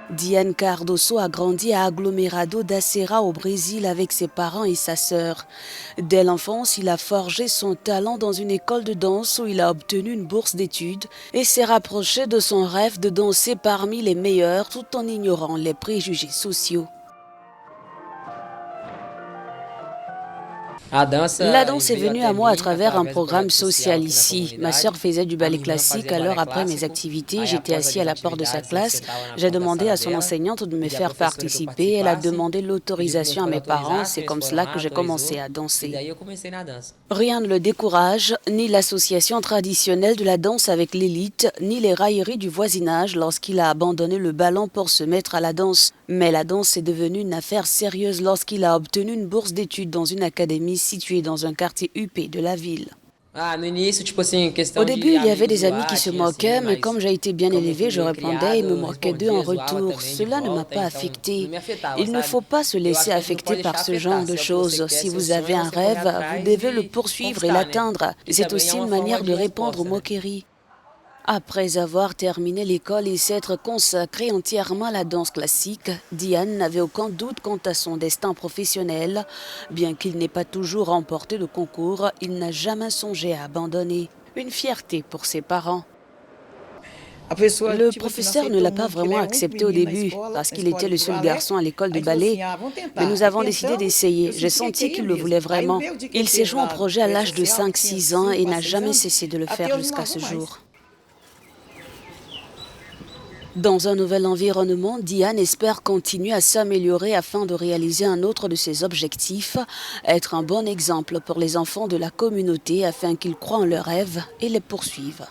Diane Cardoso a grandi à Aglomerado da Serra au Brésil avec ses parents et sa sœur. Dès l'enfance, il a forgé son talent dans une école de danse où il a obtenu une bourse d'études et s'est rapproché de son rêve de danser parmi les meilleurs tout en ignorant les préjugés sociaux. La danse est venue à moi à travers un programme social ici. Ma sœur faisait du ballet classique, alors après mes activités, j'étais assis à la porte de sa classe. J'ai demandé à son enseignante de me faire participer. Elle a demandé l'autorisation à mes parents. C'est comme cela que j'ai commencé à danser. Rien ne le décourage, ni l'association traditionnelle de la danse avec l'élite, ni les railleries du voisinage lorsqu'il a abandonné le ballon pour se mettre à la danse. Mais la danse est devenue une affaire sérieuse lorsqu'il a obtenu une bourse d'études dans une académie située dans un quartier huppé de la ville. Au début, il y avait des amis qui se moquaient, mais comme j'ai été bien élevé, je répondais et me moquais d'eux en retour. Cela ne m'a pas affecté. Il ne faut pas se laisser affecter par ce genre de choses. Si vous avez un rêve, vous devez le poursuivre et l'atteindre. C'est aussi une manière de répondre aux moqueries. Après avoir terminé l'école et s'être consacré entièrement à la danse classique, Diane n'avait aucun doute quant à son destin professionnel. Bien qu'il n'ait pas toujours remporté de concours, il n'a jamais songé à abandonner. Une fierté pour ses parents. Le professeur ne l'a pas vraiment accepté au début, parce qu'il était le seul garçon à l'école de ballet. Mais nous avons décidé d'essayer. J'ai senti qu'il le voulait vraiment. Il s'est joint au projet à l'âge de 5-6 ans et n'a jamais cessé de le faire jusqu'à ce jour. Dans un nouvel environnement, Diane espère continuer à s'améliorer afin de réaliser un autre de ses objectifs, être un bon exemple pour les enfants de la communauté afin qu'ils croient en leurs rêves et les poursuivent.